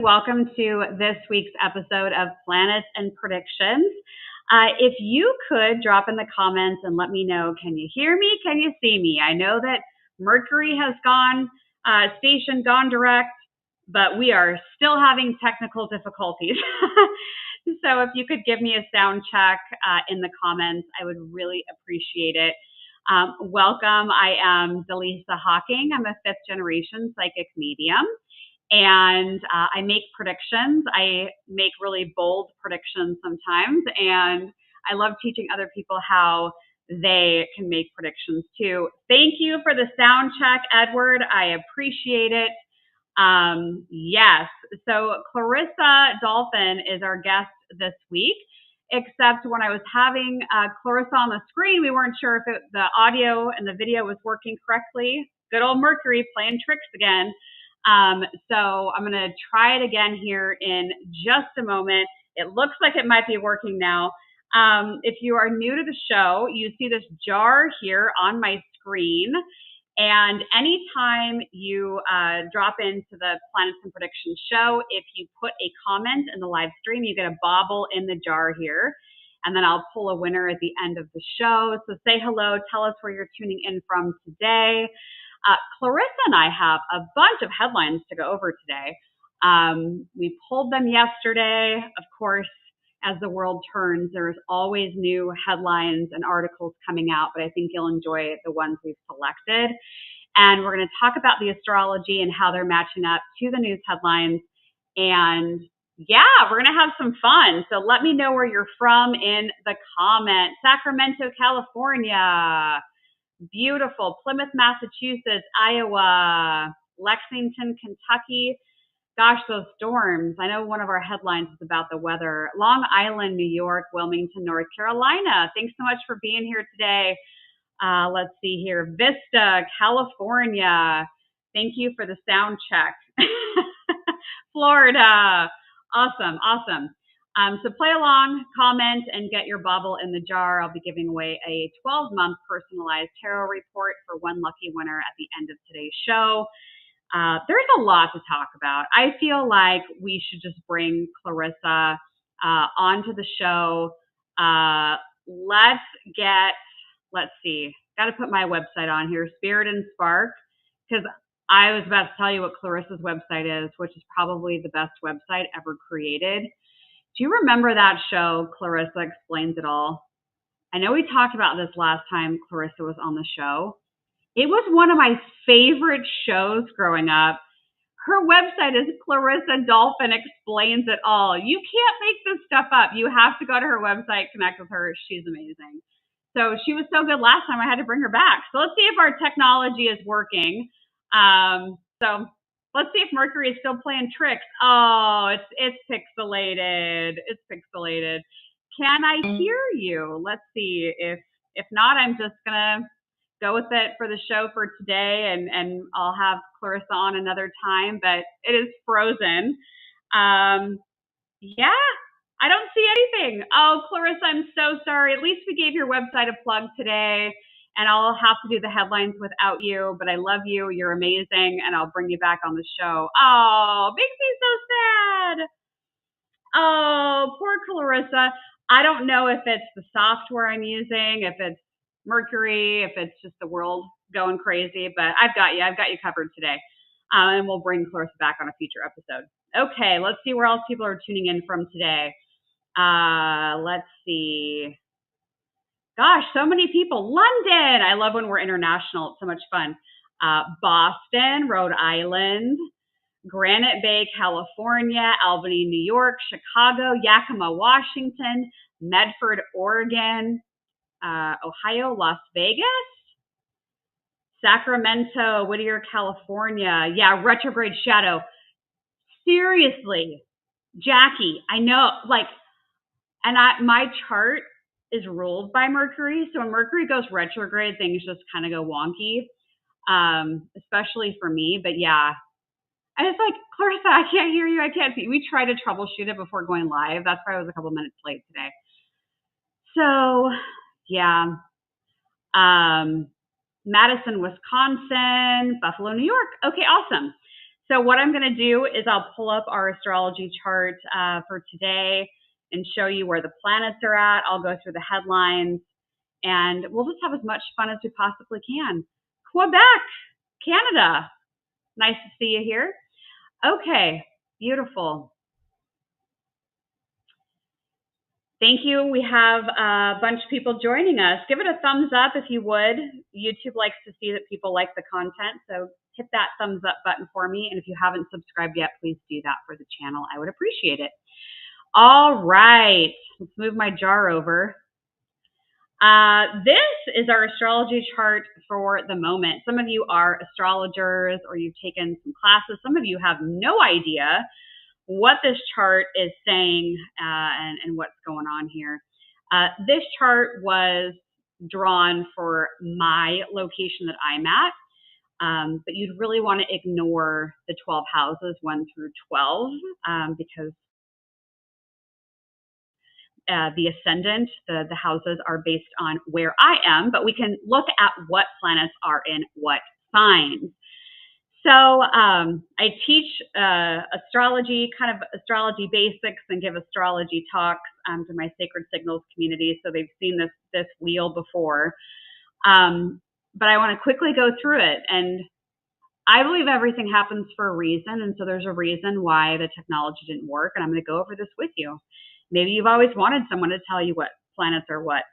Welcome to this week's episode of Planets and Predictions. If you could drop in the comments and let me know, can you hear me? Can you see me? I know that Mercury has gone direct, but we are still having technical difficulties. So if you could give me a sound check in the comments, I would really appreciate it. Welcome. I am Dallisa Hocking. I'm a fifth generation psychic medium. And I make predictions. I make really bold predictions sometimes. And I love teaching other people how they can make predictions too. Thank you for the sound check, Edward. I appreciate it. Yes. So Clarissa Dolphin is our guest this week, except when I was having Clarissa on the screen, we weren't sure if the audio and the video was working correctly. Good old Mercury playing tricks again. So I'm going to try it again here in just a moment. It looks like it might be working now. If you are new to the show, you see this jar here on my screen. And anytime you drop into the Planets and Predictions show, if you put a comment in the live stream, you get a bauble in the jar here. And then I'll pull a winner at the end of the show. So say hello, tell us where you're tuning in from today. Clarissa and I have a bunch of headlines to go over today. We pulled them yesterday. Of course, as the world turns, there's always new headlines and articles coming out, but I think you'll enjoy the ones we've selected. And we're going to talk about the astrology and how they're matching up to the news headlines. And yeah, we're going to have some fun. So let me know where you're from in the comments. Sacramento, California. Beautiful. Plymouth, Massachusetts, Iowa, Lexington, Kentucky. Gosh, those storms. I know one of our headlines is about the weather. Long Island, New York, Wilmington, North Carolina. Thanks so much for being here today. Let's see here. Vista, California. Thank you for the sound check. Florida. Awesome. So play along, comment, and get your bauble in the jar. I'll be giving away a 12-month personalized tarot report for one lucky winner at the end of today's show. There's a lot to talk about. I feel like we should just bring Clarissa onto the show. Let's see. Got to put my website on here, Spirit and Spark, because I was about to tell you what Clarissa's website is, which is probably the best website ever created. Do you remember that show, Clarissa Explains It All? I know we talked about this last time Clarissa was on the show. It was one of my favorite shows growing up. Her website is Clarissa Dolphin Explains It All. You can't make this stuff up. You have to go to her website, connect with her. She's amazing. So she was so good last time, I had to bring her back. So let's see if our technology is working. Let's see if Mercury is still playing tricks. Oh, it's pixelated. It's pixelated. Can I hear you? Let's see. If not, I'm just gonna go with it for the show for today, and I'll have Clarissa on another time. But it is frozen. Yeah, I don't see anything. Oh, Clarissa, I'm so sorry. At least we gave your website a plug today. And I'll have to do the headlines without you, but I love you. You're amazing, and I'll bring you back on the show. Oh, makes me so sad. Oh, poor Clarissa. I don't know if it's the software I'm using, if it's Mercury, if it's just the world going crazy, but I've got you covered today. And we'll bring Clarissa back on a future episode. Okay, let's see where else people are tuning in from today. Let's see. Gosh, so many people. London. I love when we're international. It's so much fun. Boston, Rhode Island, Granite Bay, California, Albany, New York, Chicago, Yakima, Washington, Medford, Oregon, Ohio, Las Vegas, Sacramento, Whittier, California. Yeah, retrograde shadow. Seriously, Jackie, I know, my chart is ruled by Mercury. So when Mercury goes retrograde, things just kind of go wonky, especially for me. But yeah, I was like, Clarissa, I can't hear you. I can't see. We tried to troubleshoot it before going live. That's why I was a couple minutes late today. So yeah, Madison, Wisconsin, Buffalo, New York. Okay, awesome. So what I'm going to do is I'll pull up our astrology chart for today and show you where the planets are at. I'll go through the headlines, and we'll just have as much fun as we possibly can. Quebec, Canada. Nice to see you here. Okay, beautiful. Thank you. We have a bunch of people joining us. Give it a thumbs up if you would. YouTube likes to see that people like the content, so hit that thumbs up button for me. And if you haven't subscribed yet, please do that for the channel. I would appreciate it. All right, let's move my jar over. This is our astrology chart for the moment. Some of you are astrologers or you've taken some classes. Some of you have no idea what this chart is saying and what's going on here. This chart was drawn for my location that I'm at, but you'd really want to ignore the 12 houses, 1 through 12, because the ascendant, the houses are based on where I am, but we can look at what planets are in what signs. So I teach astrology, kind of astrology basics, and give astrology talks to my Sacred Signals community. So they've seen this wheel before. But I want to quickly go through it. And I believe everything happens for a reason. And so there's a reason why the technology didn't work. And I'm going to go over this with you. Maybe you've always wanted someone to tell you what planets are what.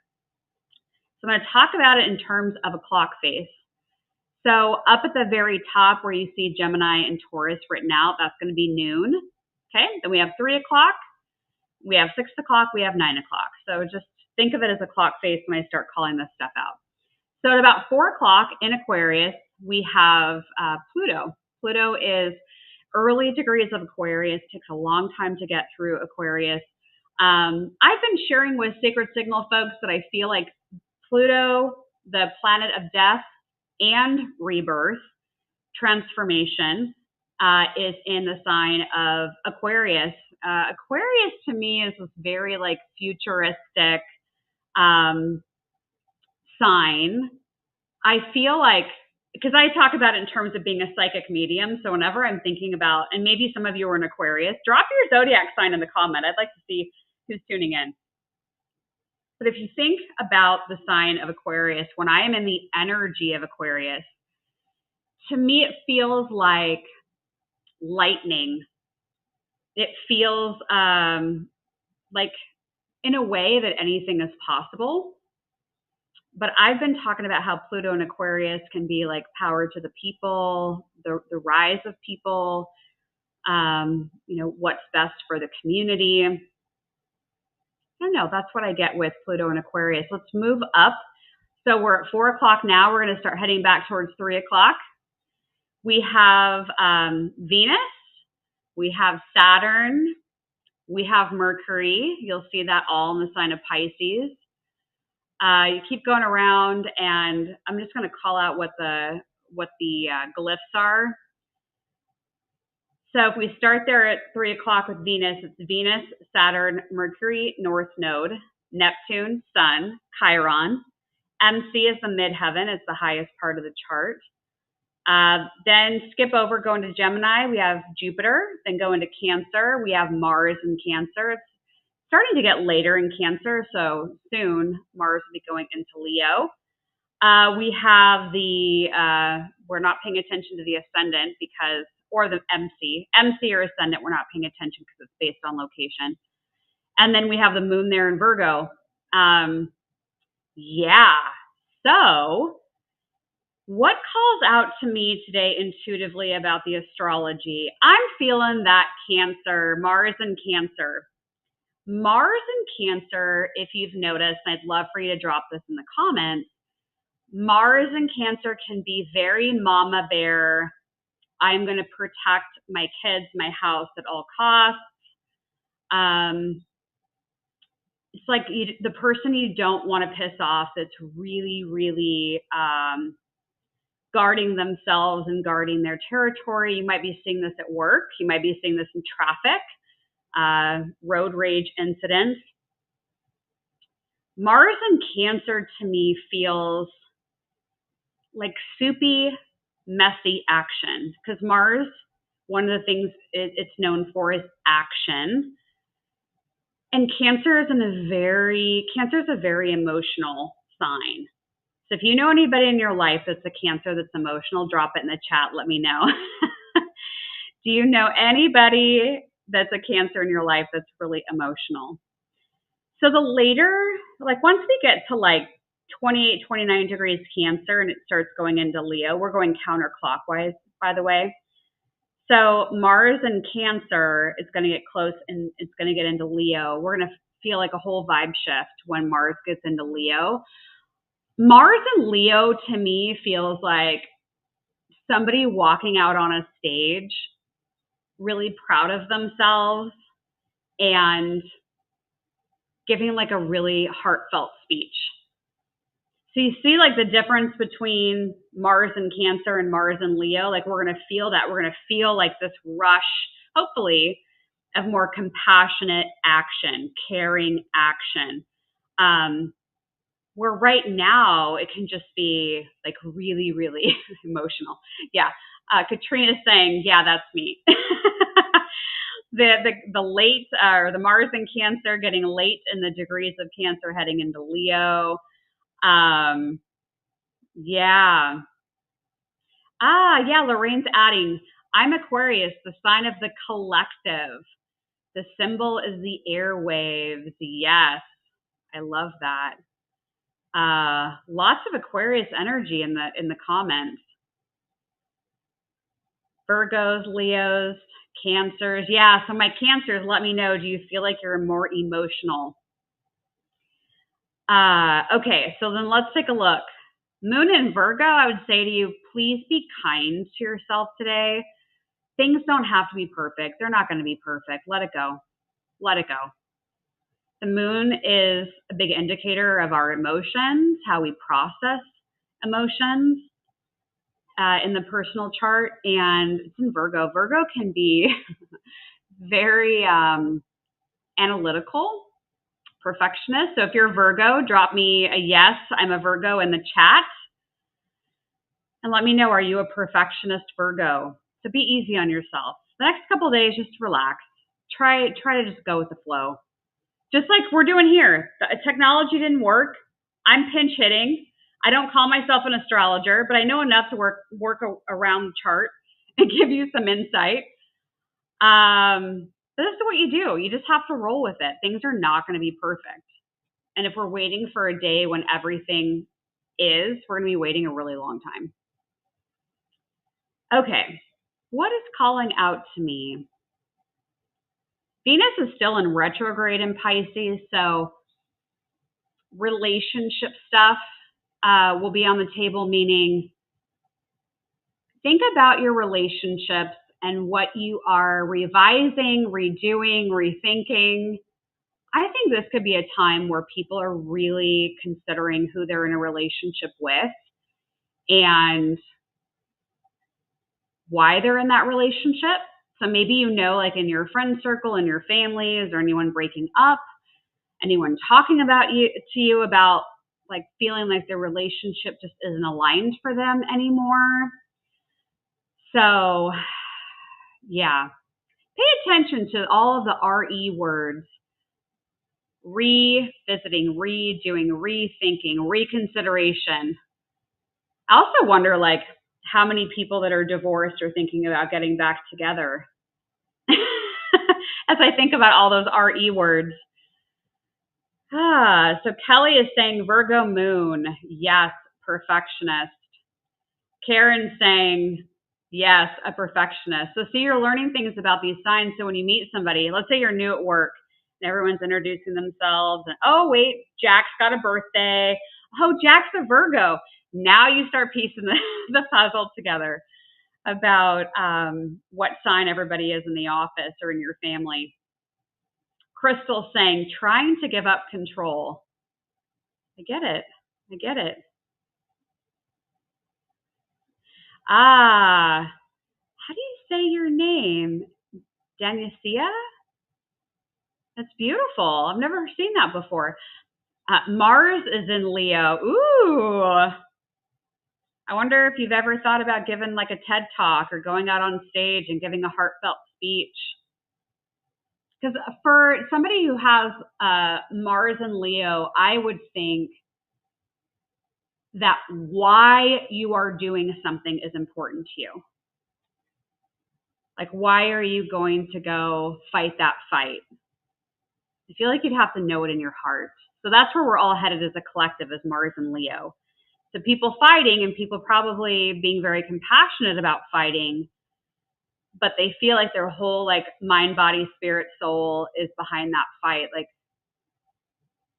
So I'm going to talk about it in terms of a clock face. So up at the very top where you see Gemini and Taurus written out, that's going to be noon. Okay, then we have 3 o'clock, we have 6 o'clock, we have 9 o'clock. So just think of it as a clock face when I start calling this stuff out. So at about 4 o'clock in Aquarius, we have Pluto. Pluto is early degrees of Aquarius, takes a long time to get through Aquarius. I've been sharing with Sacred Signal folks that I feel like Pluto, the planet of death and rebirth, transformation, is in the sign of Aquarius. Aquarius to me is this very like futuristic sign. I feel like, because I talk about it in terms of being a psychic medium, so whenever I'm thinking about, and maybe some of you are in Aquarius, drop your zodiac sign in the comment. I'd like to see who's tuning in. But if you think about the sign of Aquarius, when I am in the energy of Aquarius, to me it feels like lightning. It feels like in a way that anything is possible. But I've been talking about how Pluto and Aquarius can be like power to the people, the rise of people, what's best for the community. I don't know. That's what I get with Pluto and Aquarius. Let's move up. So we're at 4 o'clock now. We're going to start heading back towards 3 o'clock. We have Venus. We have Saturn. We have Mercury. You'll see that all in the sign of Pisces. You keep going around, and I'm just going to call out what the glyphs are. So if we start there at 3 o'clock with Venus, it's Venus, Saturn, Mercury, North Node, Neptune, Sun, Chiron. MC is the midheaven. It's the highest part of the chart. Then skip over, go into Gemini. We have Jupiter. Then go into Cancer. We have Mars in Cancer. It's starting to get later in Cancer, so soon Mars will be going into Leo. We have we're not paying attention to the ascendant or the MC or ascendant, we're not paying attention because it's based on location. And then we have the moon there in Virgo. So what calls out to me today intuitively about the astrology? I'm feeling that Cancer, Mars in Cancer. Mars in Cancer, if you've noticed, and I'd love for you to drop this in the comments, Mars in Cancer can be very mama bear. I'm going to protect my kids, my house at all costs. It's like the person you don't want to piss off that's really, really guarding themselves and guarding their territory. You might be seeing this at work. You might be seeing this in traffic, road rage incidents. Mars in Cancer to me feels like soupy, messy action, because Mars One of the things it's known for is action. And Cancer is a very emotional sign. So if you know anybody in your life that's a Cancer that's emotional, drop it in the chat. Let me know. Do you know anybody that's a Cancer in your life that's really emotional? So the later, like once we get to like 28, 29 degrees Cancer and it starts going into Leo, we're going counterclockwise, by the way. So Mars in Cancer is going to get close and it's going to get into Leo. We're going to feel like a whole vibe shift when Mars gets into Leo. Mars in Leo to me feels like somebody walking out on a stage, really proud of themselves and giving like a really heartfelt speech. So you see like the difference between Mars and Cancer and Mars and Leo. Like we're going to feel that. We're going to feel like this rush, hopefully, of more compassionate action, caring action. Where right now it can just be like really, really emotional. Yeah. Katrina's saying, yeah, that's me. The late or the Mars in Cancer getting late in the degrees of Cancer heading into Leo. Yeah. Yeah, Lorraine's adding, I'm Aquarius, the sign of the collective. The symbol is the airwaves. Yes, I love that. Lots of Aquarius energy in the comments. Virgos, Leos, Cancers. Yeah, so my Cancers, let me know, do you feel like you're more emotional? Okay, so then let's take a look. Moon in Virgo, I would say to you, please be kind to yourself today. Things don't have to be perfect. They're not going to be perfect. Let it go. Let it go. The moon is a big indicator of our emotions, how we process emotions in the personal chart. And it's in Virgo. Virgo can be very analytical, perfectionist. So if you're a Virgo, drop me a yes, I'm a Virgo in the chat. And let me know, are you a perfectionist Virgo? So be easy on yourself. The next couple of days, just relax. Try to just go with the flow. Just like we're doing here. The technology didn't work. I'm pinch hitting. I don't call myself an astrologer, but I know enough to work around the chart and give you some insight. This is what you do. You just have to roll with it. Things are not going to be perfect. And if we're waiting for a day when everything is, we're going to be waiting a really long time. Okay, what is calling out to me? Venus is still in retrograde in Pisces, so relationship stuff will be on the table, meaning think about your relationships and what you are revising, redoing, rethinking. I think this could be a time where people are really considering who they're in a relationship with and why they're in that relationship. So maybe you know, like in your friend circle, in your family, is there anyone breaking up? Anyone talking to you about like feeling like their relationship just isn't aligned for them anymore? So, yeah. Pay attention to all of the RE words. Revisiting, redoing, rethinking, reconsideration. I also wonder, like, how many people that are divorced are thinking about getting back together. As I think about all those RE words. So Kelly is saying Virgo moon. Yes, perfectionist. Karen's saying, yes, a perfectionist. So see, you're learning things about these signs. So when you meet somebody, let's say you're new at work and everyone's introducing themselves and, oh, wait, Jack's got a birthday. Oh, Jack's a Virgo. Now you start piecing the puzzle together about what sign everybody is in the office or in your family. Crystal saying, trying to give up control. I get it. I get it. How do you say your name? Dallisa? That's beautiful. I've never seen that before. Mars is in Leo. Ooh. I wonder if you've ever thought about giving like a TED talk or going out on stage and giving a heartfelt speech. Because for somebody who has Mars and Leo, I would think that why you are doing something is important to you. Like, why are you going to go fight that fight? I feel like you'd have to know it in your heart. So that's where we're all headed as a collective, as Mars and Leo. So people fighting and people probably being very compassionate about fighting, but they feel like their whole like mind, body, spirit, soul is behind that fight. Like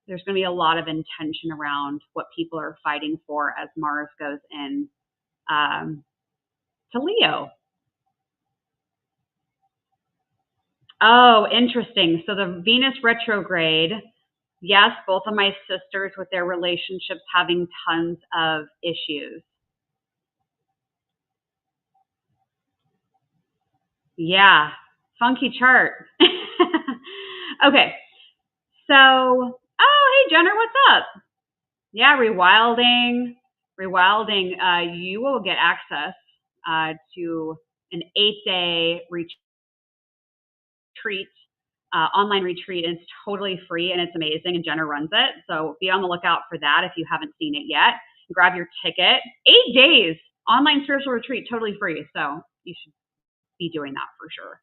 there's going to be a lot of intention around what people are fighting for as Mars goes in to Leo. Oh, interesting. So the Venus retrograde, yes, both of my sisters with their relationships having tons of issues. Yeah, funky chart. Okay, so, oh, hey, Jenner, what's up? Yeah, rewilding. You will get access to an 8-day retreat, online retreat, and it's totally free and it's amazing, and Jenner runs it. So be on the lookout for that if you haven't seen it yet. Grab your ticket. 8 days, online spiritual retreat, totally free. So you should be doing that for sure.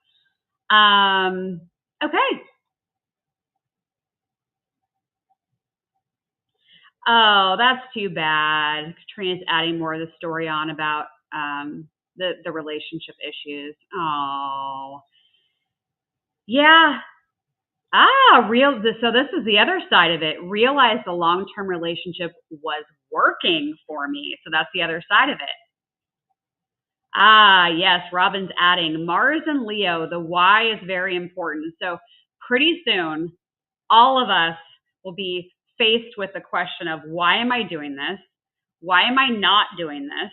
Okay. Oh, that's too bad. Katrina's adding more of the story on about the relationship issues. Oh, yeah. So this is the other side of it. Realize the long-term relationship was working for me. So that's the other side of it. Yes. Robin's adding Mars and Leo. The why is very important. So pretty soon, all of us will be faced with the question of why am I doing this? Why am I not doing this?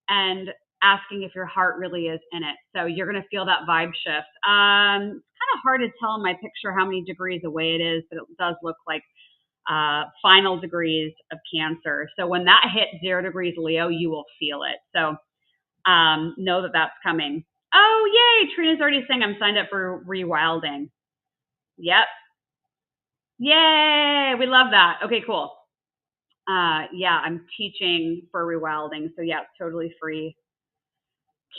And asking if your heart really is in it. So you're going to feel that vibe shift. It's kind of hard to tell in my picture how many degrees away it is, but it does look like final degrees of Cancer. So when that hits 0 degrees Leo, you will feel it. So know that that's coming. Oh, yay. Trina's already saying I'm signed up for rewilding. Yep. Yay. We love that. Okay, cool. Yeah, I'm teaching for rewilding. So yeah, it's totally free.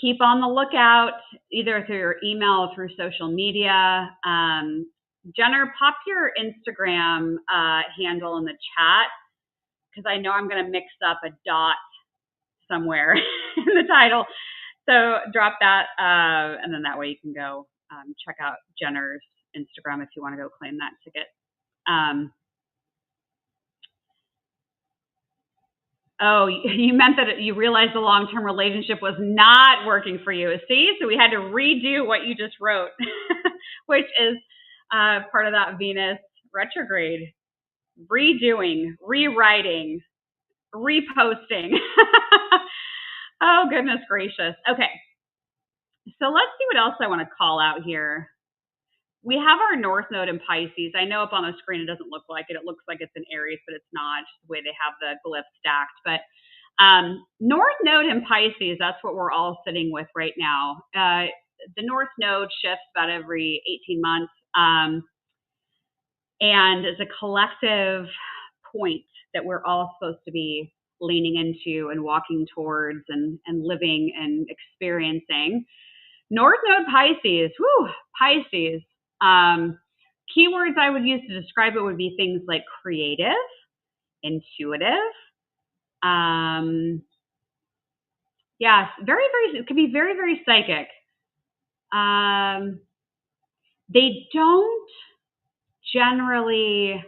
Keep on the lookout, either through your email or through social media. Jenner, pop your Instagram handle in the chat, because I know I'm going to mix up a dot somewhere in the title. So drop that, and then that way you can go check out Jenner's Instagram if you want to go claim that ticket. Oh, you meant that you realized the long-term relationship was not working for you. See? So we had to redo what you just wrote, which is part of that Venus retrograde. Redoing, rewriting, reposting. Oh, goodness gracious. Okay. So let's see what else I want to call out here. We have our North Node in Pisces. I know up on the screen it doesn't look like it. It looks like it's in Aries, but it's not, just the way they have the glyphs stacked. But North Node in Pisces, that's what we're all sitting with right now. The North Node shifts about every 18 months. And it's a collective point that we're all supposed to be leaning into and walking towards and living and experiencing. North Node Pisces, Pisces. Keywords I would use to describe it would be things like creative, intuitive. Yes, it could be very, very psychic. They don't generally,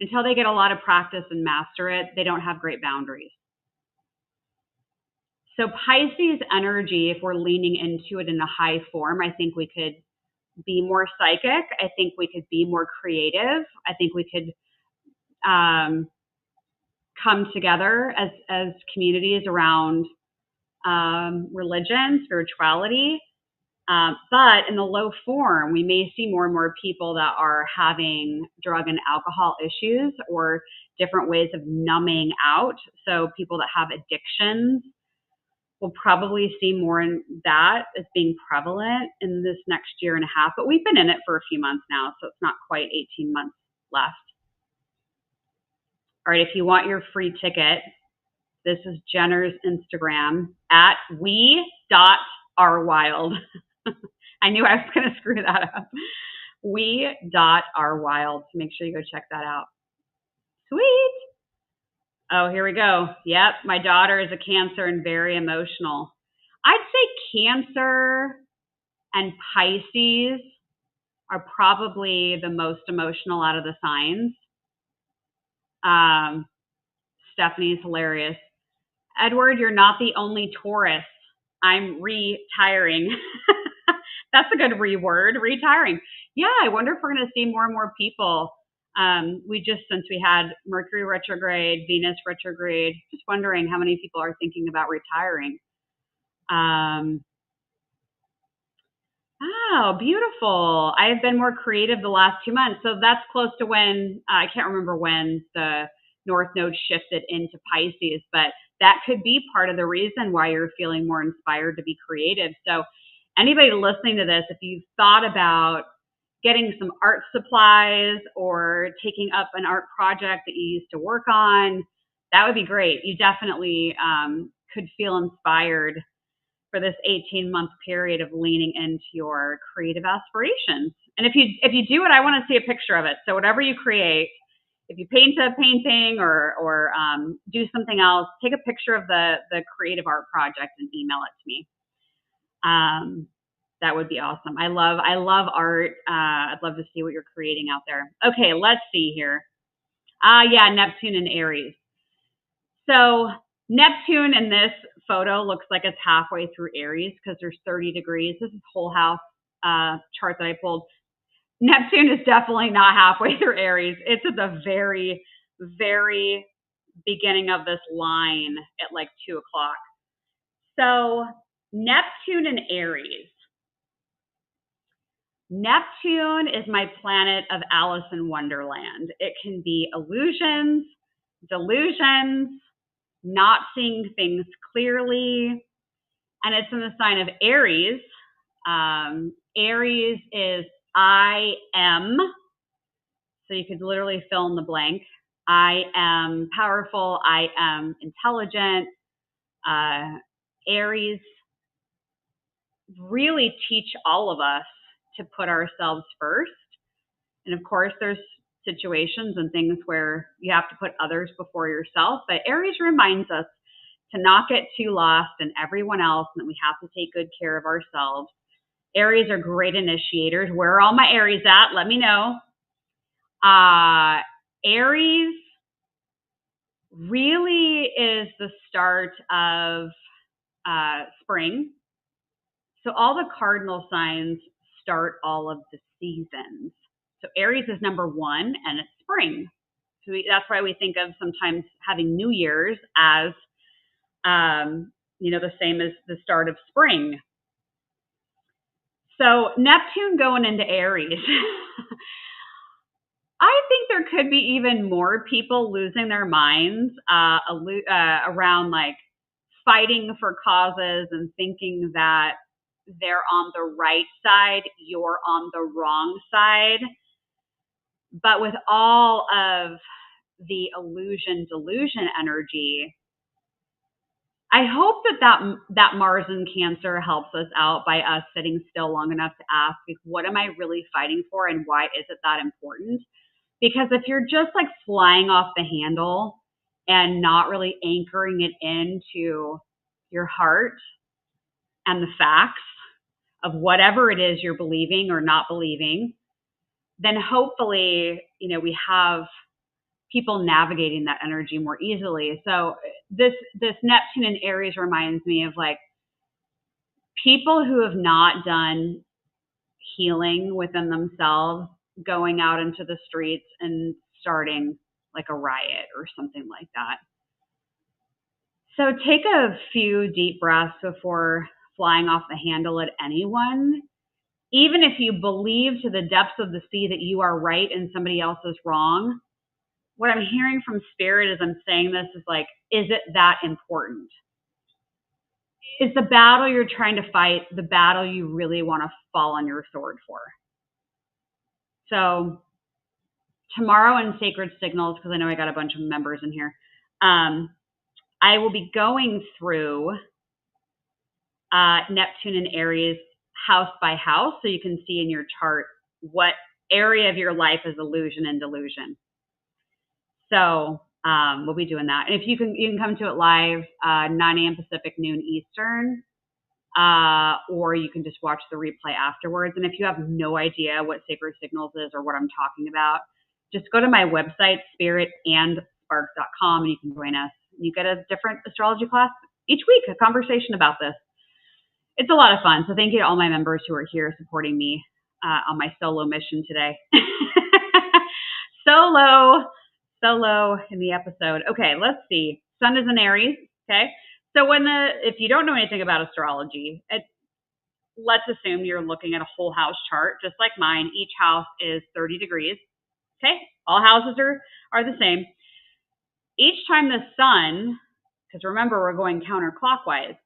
until they get a lot of practice and master it, they don't have great boundaries. So Pisces energy, if we're leaning into it in a high form, I think we could be more psychic. I think we could be more creative. I think we could come together as communities around religion, spirituality. But in the low form, we may see more and more people that are having drug and alcohol issues or different ways of numbing out. So people that have addictions, we'll probably see more in that as being prevalent in this next year and a half. But we've been in it for a few months now, so it's not quite 18 months left. All right, if you want your free ticket, this is Jenner's Instagram at we.rwild. I knew I was going to screw that up. We.rwild. So make sure you go check that out. Sweet. Oh, here we go. Yep, my daughter is a Cancer and very emotional. I'd say Cancer and Pisces are probably the most emotional out of the signs. Stephanie's hilarious. Edward, you're not the only Taurus. I'm retiring. That's a good word, retiring. Yeah, I wonder if we're going to see more and more people. Since we had Mercury retrograde, Venus retrograde, just wondering how many people are thinking about retiring. Oh, beautiful. I have been more creative the last 2 months. So that's close to when, I can't remember when the North Node shifted into Pisces, but that could be part of the reason why you're feeling more inspired to be creative. So anybody listening to this, if you've thought about getting some art supplies or taking up an art project that you used to work on, that would be great. You definitely could feel inspired for this 18-month period of leaning into your creative aspirations. And if you do it, I want to see a picture of it. So whatever you create, if you paint a painting or do something else, take a picture of the creative art project and email it to me. That would be awesome. I love art. I'd love to see what you're creating out there. Okay, let's see here. Yeah, Neptune and Aries. So Neptune in this photo looks like it's halfway through Aries because there's 30 degrees. This is whole house chart that I pulled. Neptune is definitely not halfway through Aries. It's at the very, very beginning of this line at like 2 o'clock. So Neptune and Aries. Neptune is my planet of Alice in Wonderland. It can be illusions, delusions, not seeing things clearly, and it's in the sign of Aries. Aries is I am, so you could literally fill in the blank. I am powerful. I am intelligent. Aries really teach all of us to put ourselves first. And of course, there's situations and things where you have to put others before yourself. But Aries reminds us to not get too lost in everyone else and that we have to take good care of ourselves. Aries are great initiators. Where are all my Aries at? Let me know. Aries really is the start of spring. So all the cardinal signs start all of the seasons. So Aries is number 1 and it's spring. So that's why we think of sometimes having New Year's as, the same as the start of spring. So Neptune going into Aries. I think there could be even more people losing their minds around like fighting for causes and thinking that they're on the right side, you're on the wrong side. But with all of the delusion energy, I hope that Mars in Cancer helps us out by us sitting still long enough to ask, what am I really fighting for and why is it that important? Because if you're just like flying off the handle and not really anchoring it into your heart and the facts of whatever it is you're believing or not believing, then hopefully, we have people navigating that energy more easily. So this Neptune in Aries reminds me of like people who have not done healing within themselves going out into the streets and starting like a riot or something like that. So take a few deep breaths before flying off the handle at anyone. Even if you believe to the depths of the sea that you are right and somebody else is wrong, what I'm hearing from Spirit as I'm saying this is like, is it that important? is the battle you're trying to fight the battle you really want to fall on your sword for? So tomorrow in Sacred Signals, because I know I got a bunch of members in here, I will be going through Neptune and Aries house by house, so you can see in your chart what area of your life is illusion and delusion. So we'll be doing that. And if you can come to it live, 9 a.m. Pacific, noon Eastern, or you can just watch the replay afterwards. And if you have no idea what Sacred Signals is or what I'm talking about, just go to my website, spiritandspark.com, and you can join us. You get a different astrology class each week, a conversation about this. It's a lot of fun. So thank you to all my members who are here supporting me on my solo mission today. Solo in the episode. Okay, let's see. Sun is in Aries. Okay. So if you don't know anything about astrology, let's assume you're looking at a whole house chart, just like mine. Each house is 30 degrees. Okay. All houses are the same. Each time the sun, because remember, we're going counterclockwise.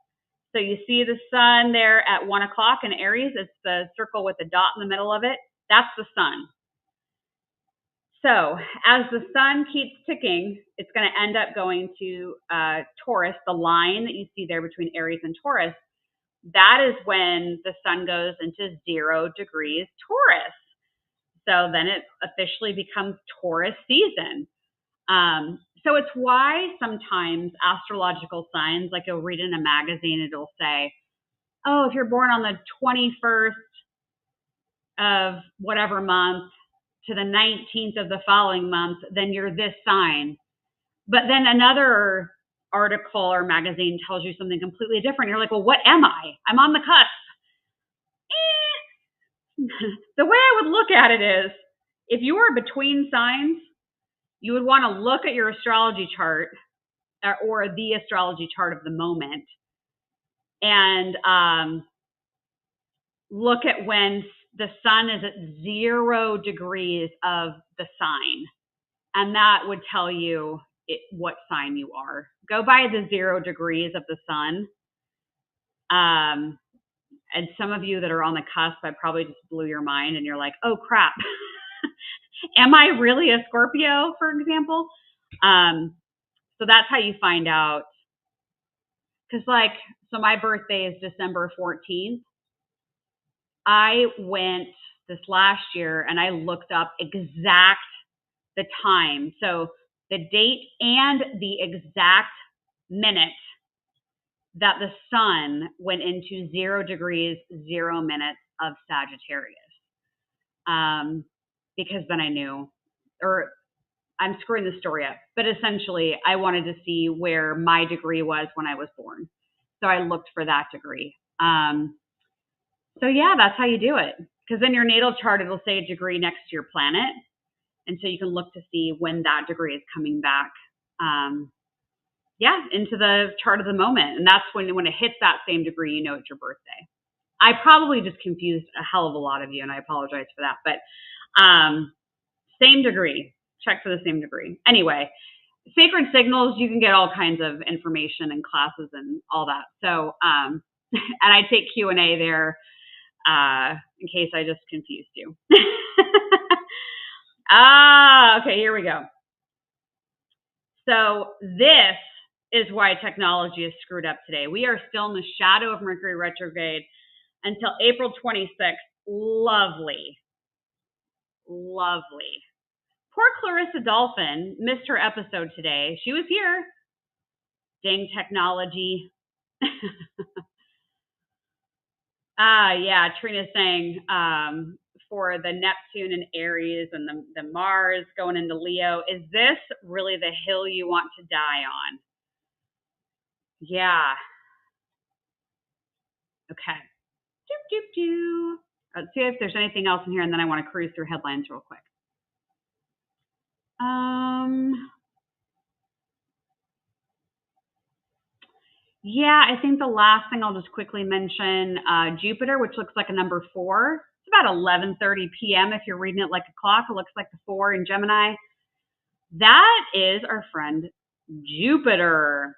So you see the sun there at 1 o'clock in Aries. It's the circle with the dot in the middle of it. That's the sun. So as the sun keeps ticking, it's going to end up going to Taurus, the line that you see there between Aries and Taurus. That is when the sun goes into 0 degrees Taurus. So then it officially becomes Taurus season. So it's why sometimes astrological signs, like you'll read in a magazine, it'll say, oh, if you're born on the 21st of whatever month to the 19th of the following month, then you're this sign. But then another article or magazine tells you something completely different. You're like, well, what am I? I'm on the cusp. The way I would look at it is, if you are between signs, you would want to look at your astrology chart or the astrology chart of the moment and look at when the sun is at 0 degrees of the sign. And that would tell you what sign you are. Go by the 0 degrees of the sun. And some of you that are on the cusp, I probably just blew your mind and you're like, oh crap. Am I really a Scorpio, for example? So that's how you find out. Because so my birthday is December 14th. I went this last year and I looked up the time. So the date and the exact minute that the sun went into 0 degrees, 0 minutes of Sagittarius. Because then I knew, or I'm screwing the story up, but essentially I wanted to see where my degree was when I was born. So I looked for that degree. So yeah, that's how you do it. Because in your natal chart, it'll say a degree next to your planet. And so you can look to see when that degree is coming back, into the chart of the moment. And that's when it hits that same degree, you know it's your birthday. I probably just confused a hell of a lot of you, and I apologize for that. But same degree. Check for the same degree. Anyway, Sacred Signals, you can get all kinds of information and classes and all that. So, and I take Q&A there in case I just confused you. Okay, here we go. So this is why technology is screwed up today. We are still in the shadow of Mercury retrograde until April 26th. Lovely. Poor Clarissa Dolphin missed her episode today. She was here. Dang technology. Yeah, Trina's saying for the Neptune and Aries and the Mars going into Leo, is this really the hill you want to die on? Yeah. Okay. Let's see if there's anything else in here, and then I want to cruise through headlines real quick. Yeah, I think the last thing I'll just quickly mention, Jupiter, which looks like a number 4. It's about 11:30 p.m. if you're reading it like a clock. It looks like the 4 in Gemini. That is our friend Jupiter.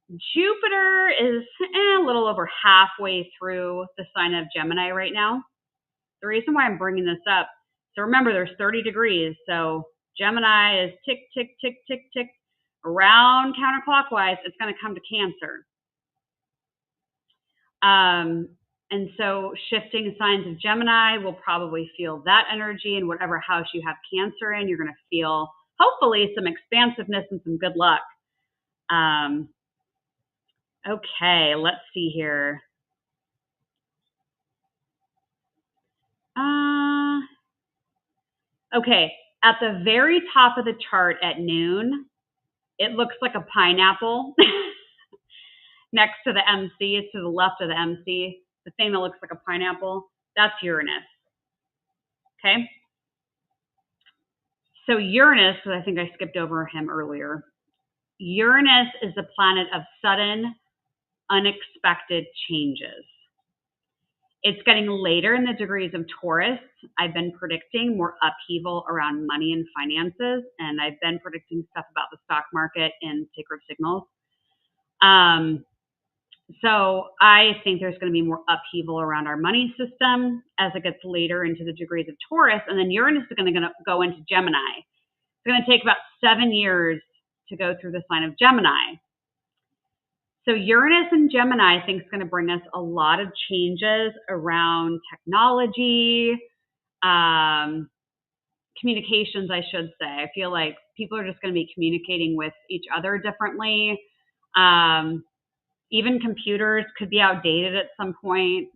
Jupiter is a little over halfway through the sign of Gemini right now. The reason why I'm bringing this up, so remember there's 30 degrees, so Gemini is tick, tick, tick, tick, tick, around counterclockwise, it's going to come to Cancer. And so shifting signs of Gemini will probably feel that energy, and whatever house you have Cancer in, you're going to feel hopefully some expansiveness and some good luck. Okay, let's see here. Okay, at the very top of the chart at noon, it looks like a pineapple next to the MC. It's to the left of the MC. The thing that looks like a pineapple, that's Uranus. Okay? So Uranus, I think I skipped over him earlier. Uranus is the planet of sudden, unexpected changes. It's getting later in the degrees of Taurus. I've been predicting more upheaval around money and finances, and I've been predicting stuff about the stock market in Sacred Signals. So I think there's going to be more upheaval around our money system as it gets later into the degrees of Taurus, and then Uranus is going to go into Gemini. It's going to take about 7 years to go through the sign of Gemini. So Uranus and Gemini, I think, is going to bring us a lot of changes around technology, communications, I should say. I feel like people are just going to be communicating with each other differently. Even computers could be outdated at some point.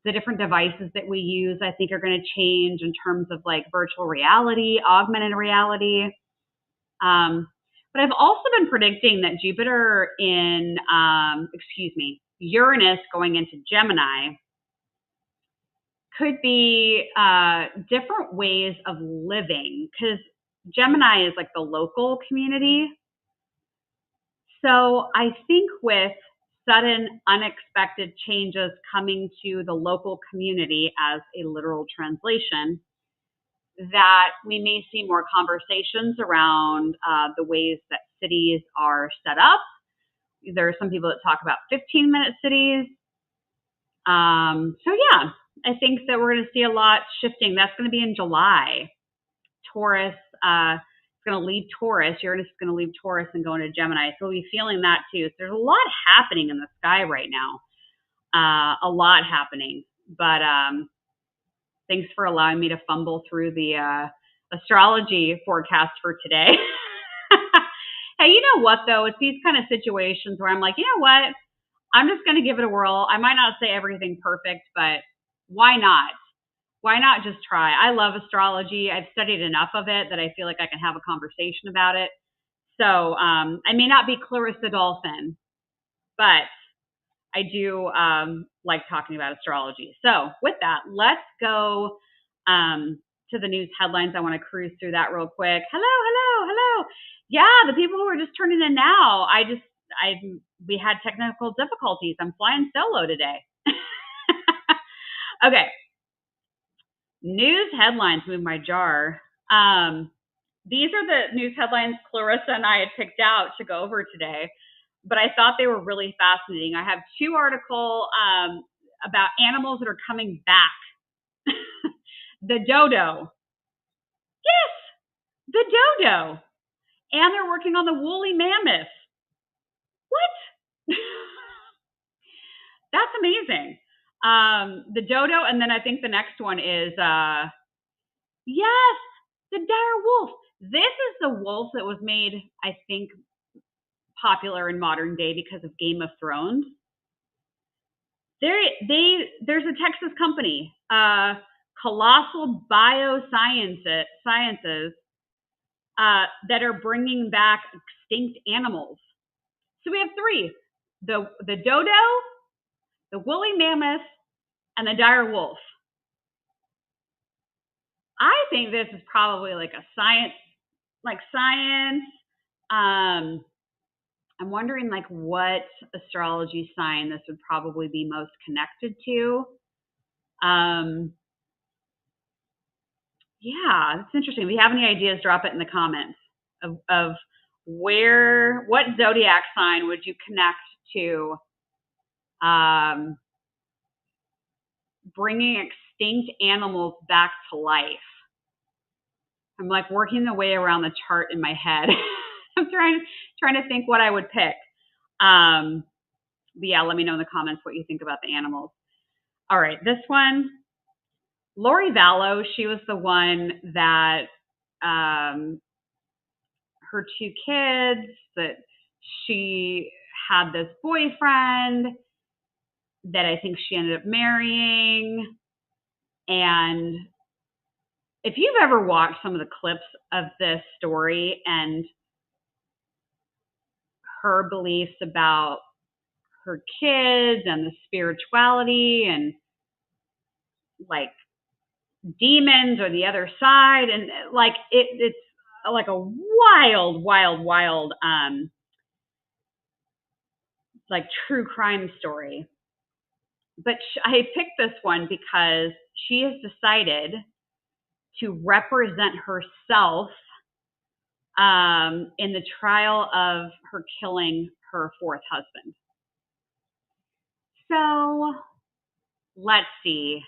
The different devices that we use, I think, are going to change in terms of like virtual reality, augmented reality. But I've also been predicting that Jupiter in, Uranus going into Gemini could be different ways of living, because Gemini is like the local community. So I think with sudden, unexpected changes coming to the local community as a literal translation, that we may see more conversations around the ways that cities are set up. There are some people that talk about 15-minute cities. So yeah, I think that we're going to see a lot shifting. That's going to be in July. Taurus is going to leave Taurus. Uranus is going to leave Taurus and go into Gemini. So we'll be feeling that too. So there's a lot happening in the sky right now. A lot happening. But thanks for allowing me to fumble through the astrology forecast for today. Hey, you know what, though? It's these kind of situations where I'm like, you know what? I'm just going to give it a whirl. I might not say everything perfect, but why not? Why not just try? I love astrology. I've studied enough of it that I feel like I can have a conversation about it. So I may not be Clarissa Dolphin, but I do like talking about astrology. So with that, let's go to the news headlines. I want to cruise through that real quick. Hello. Yeah, the people who are just turning in now, we had technical difficulties. I'm flying solo today. Okay. News headlines, move my jar. These are the news headlines Clarissa and I had picked out to go over today, but I thought they were really fascinating. I have 2 articles about animals that are coming back. The dodo. Yes, the dodo. And they're working on the woolly mammoth. What? That's amazing. The dodo, and then I think the next one is, yes, the dire wolf. This is the wolf that was made, I think, popular in modern day because of Game of Thrones. There's a Texas company, Colossal Biosciences, that are bringing back extinct animals. So we have 3: the dodo, the woolly mammoth, and the dire wolf. I think this is probably like a science. I'm wondering like what astrology sign this would probably be most connected to. Yeah, that's interesting. If you have any ideas, drop it in the comments of what zodiac sign would you connect to bringing extinct animals back to life? I'm like working the way around the chart in my head. I'm trying to think what I would pick. But yeah, let me know in the comments what you think about the animals. All right, this one, Lori Vallow, she was the one that her 2 kids, that she had this boyfriend that I think she ended up marrying. And if you've ever watched some of the clips of this story and her beliefs about her kids and the spirituality and like demons or the other side, and like it's like a wild like true crime story. But I picked this one because she has decided to represent herself in the trial of her killing her 4th husband. So let's see.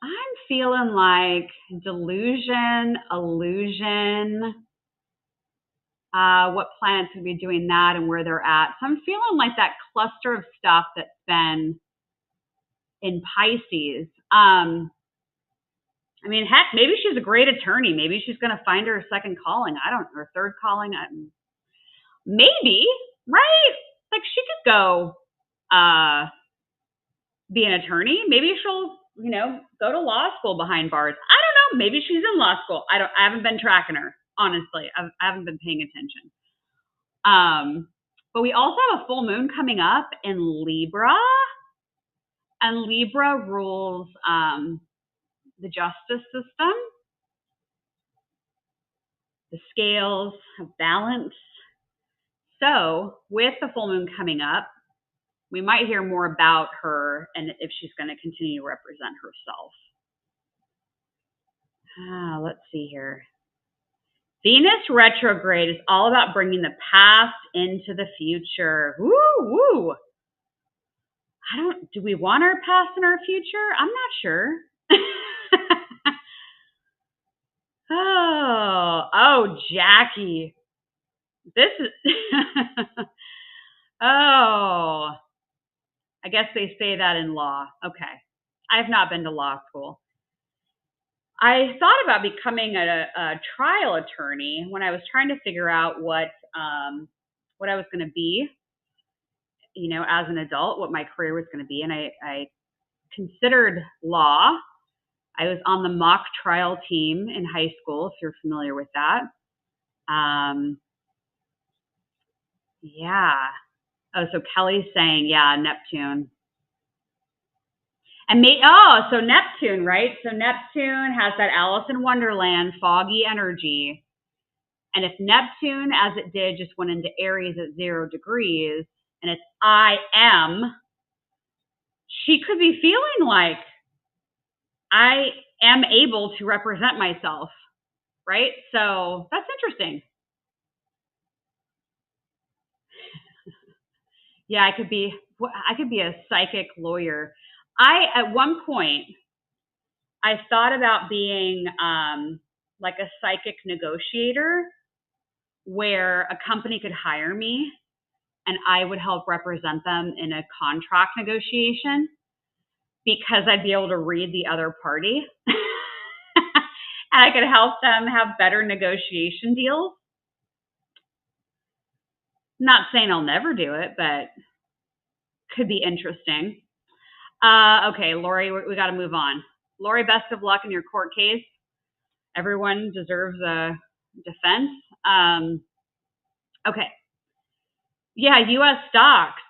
I'm feeling like delusion, illusion, what planets would be doing that and where they're at. So I'm feeling like that cluster of stuff that's been in Pisces. I mean, heck, maybe she's a great attorney. Maybe she's going to find her second calling. Or third calling. Maybe, right? Like she could go be an attorney. Maybe she'll, go to law school behind bars. I don't know. Maybe she's in law school. I haven't been tracking her, honestly. I haven't been paying attention. But we also have a full moon coming up in Libra, and Libra rules the justice system, the scales of balance. So with the full moon coming up, we might hear more about her and if she's going to continue to represent herself. Let's see here. Venus retrograde is all about bringing the past into the future. Woo, woo. Do we want our past in our future? I'm not sure. Oh, Jackie. This is, oh, I guess they say that in law. Okay. I've not been to law school. I thought about becoming a trial attorney when I was trying to figure out what I was going to be, as an adult, what my career was going to be. And I considered law. I was on the mock trial team in high school, if you're familiar with that. Yeah. Oh, so Kelly's saying, yeah, Neptune. And so Neptune, right? So Neptune has that Alice in Wonderland foggy energy. And if Neptune, as it did, just went into Aries at 0 degrees, and it's I am, she could be feeling like I am able to represent myself, right? So that's interesting. Yeah, I could be a psychic lawyer. At one point, I thought about being like a psychic negotiator where a company could hire me and I would help represent them in a contract negotiation because I'd be able to read the other party and I could help them have better negotiation deals. Not saying I'll never do it, but could be interesting. Okay, Lori, we got to move on. Lori, best of luck in your court case. Everyone deserves a defense. Okay. Yeah, U.S. stocks.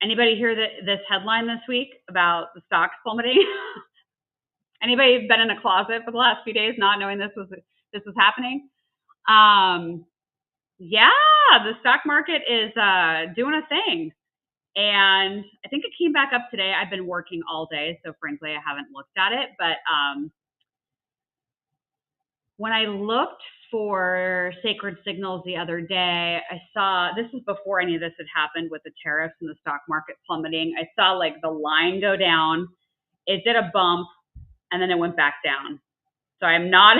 Anybody hear this headline this week about the stocks plummeting? Anybody been in a closet for the last few days not knowing this was happening? Yeah, the stock market is doing a thing. And I think it came back up today. I've been working all day, so frankly, I haven't looked at it. But when I looked for sacred signals the other day. I saw, this is before any of this had happened with the tariffs and the stock market plummeting. I saw like the line go down. It did a bump and then it went back down. So I am not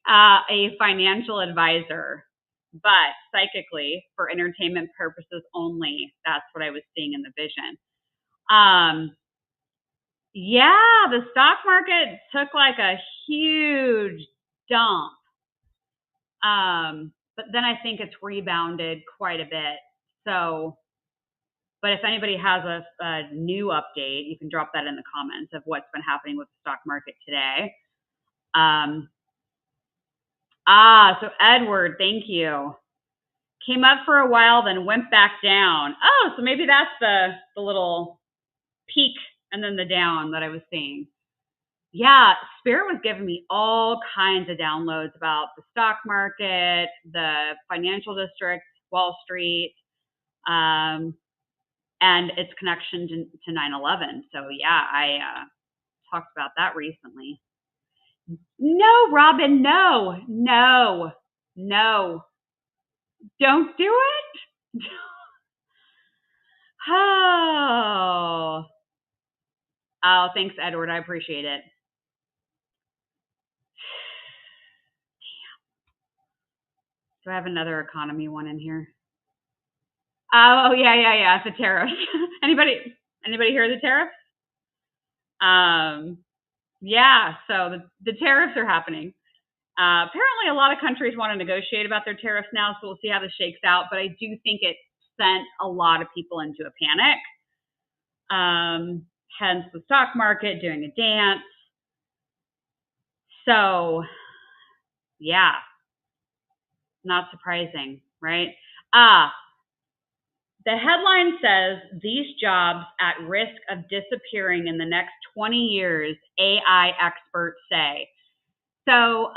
a financial advisor, but psychically, for entertainment purposes only, that's what I was seeing in the vision. Yeah, the stock market took like a huge dump. But then I think it's rebounded quite a bit. So, but if anybody has a new update, you can drop that in the comments of what's been happening with the stock market today. So Edward, thank you. Came up for a while, then went back down. Oh, so maybe that's the little peak and then the down that I was seeing. Yeah, Spirit was giving me all kinds of downloads about the stock market, the financial district, Wall Street, and its connection to 9/11. So yeah, I talked about that recently. No, Robin, no. Don't do it. Oh, thanks, Edward. I appreciate it. Do I have another economy one in here? Oh, yeah. It's the tariffs. Anybody hear the tariffs? Yeah, so the tariffs are happening. Apparently, a lot of countries want to negotiate about their tariffs now, so we'll see how this shakes out. But I do think it sent a lot of people into a panic. Hence the stock market doing a dance. So, yeah, not surprising, right? The headline says, these jobs at risk of disappearing in the next 20 years, AI experts say. So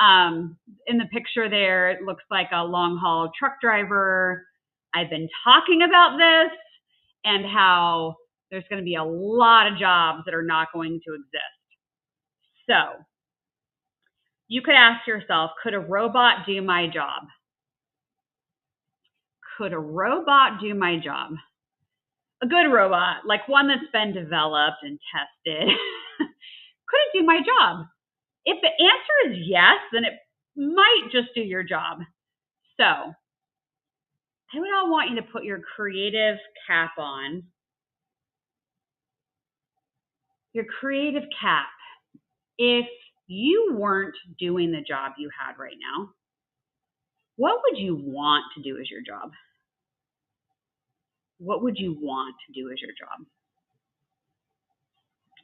in the picture there, it looks like a long haul truck driver. I've been talking about this and how there's going to be a lot of jobs that are not going to exist. So you could ask yourself, could a robot do my job? Could a robot do my job? A good robot, like one that's been developed and tested, could it do my job? If the answer is yes, then it might just do your job. So I would all want you to put your creative cap on. Your creative cap. If you weren't doing the job you had right now, what would you want to do as your job? What would you want to do as your job?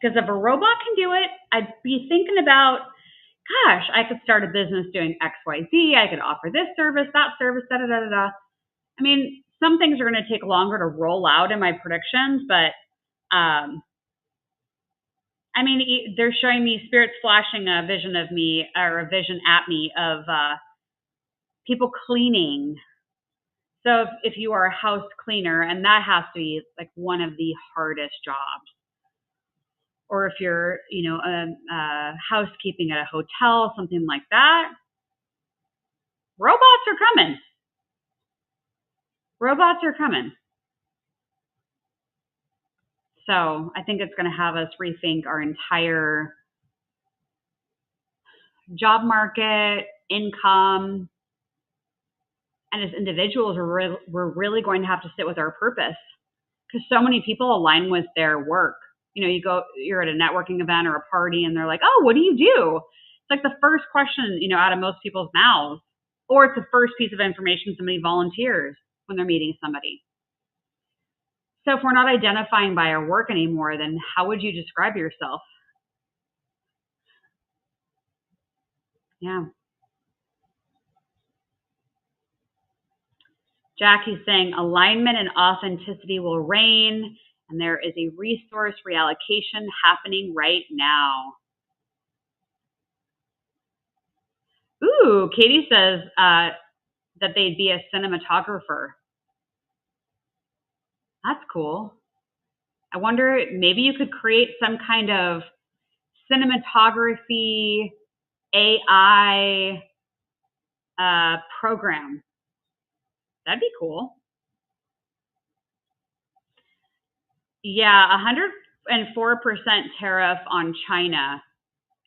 Because if a robot can do it, I'd be thinking about, gosh, I could start a business doing X, Y, Z. I could offer this service, that service, da-da-da-da-da. I mean, some things are going to take longer to roll out in my predictions, but I mean, they're showing me, Spirit's flashing a vision of me, or a vision at me of people cleaning. So if you are a house cleaner, and that has to be like one of the hardest jobs, or if you're, housekeeping at a hotel, something like that, robots are coming. Robots are coming. So I think it's going to have us rethink our entire job market, income, and as individuals, we're really going to have to sit with our purpose, because so many people align with their work. You're at a networking event or a party, and they're like, "Oh, what do you do?" It's like the first question, out of most people's mouths, or it's the first piece of information somebody volunteers when they're meeting somebody. So if we're not identifying by our work anymore, then how would you describe yourself? Yeah. Jackie's saying alignment and authenticity will reign, and there is a resource reallocation happening right now. Ooh, Katie says that they'd be a cinematographer. That's cool. I wonder, maybe you could create some kind of cinematography AI program. That'd be cool. Yeah, 104% tariff on China.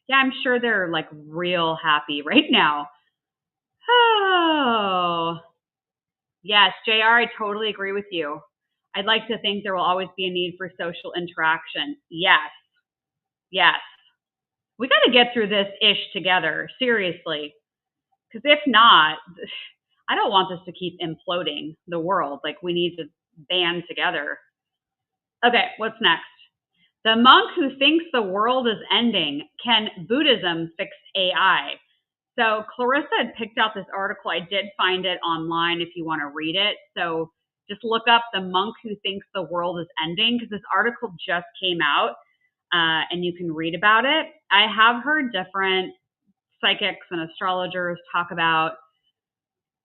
Yeah, I'm sure they're like real happy right now. Oh, yes, JR, I totally agree with you. I'd like to think there will always be a need for social interaction. Yes, yes. We got to get through this ish together, seriously. Because if not, I don't want this to keep imploding the world. Like, we need to band together. Okay, what's next? The monk who thinks the world is ending. Can Buddhism fix AI? So Clarissa had picked out this article. I did find it online if you want to read it. So just look up The Monk Who Thinks the World is Ending, because this article just came out and you can read about it. I have heard different psychics and astrologers talk about,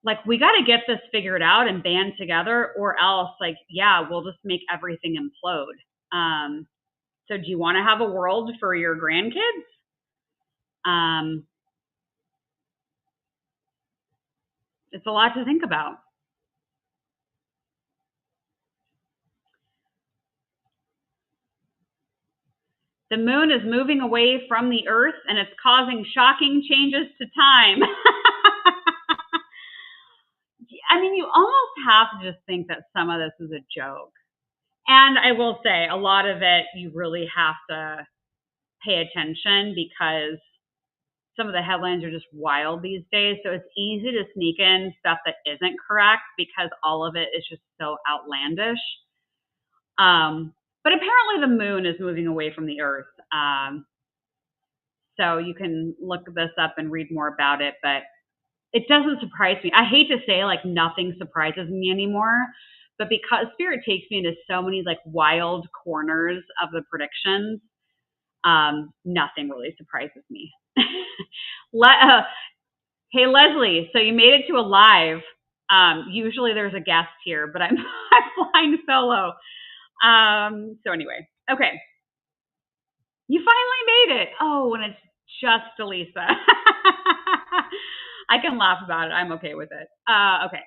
like, we got to get this figured out and band together, or else, like, yeah, we'll just make everything implode. So do you want to have a world for your grandkids? It's a lot to think about. The moon is moving away from the earth and it's causing shocking changes to time. I mean, you almost have to just think that some of this is a joke. And I will say, a lot of it, you really have to pay attention because some of the headlines are just wild these days. So it's easy to sneak in stuff that isn't correct because all of it is just so outlandish. But apparently the moon is moving away from the earth. So you can look this up and read more about it, but it doesn't surprise me. I hate to say, like, nothing surprises me anymore, but because Spirit takes me into so many like wild corners of the predictions, nothing really surprises me. Hey, Leslie, so you made it to a live. Usually there's a guest here, but I'm flying solo. So anyway, okay. You finally made it. Oh, and it's just Dallisa. I can laugh about it. I'm okay with it. Okay.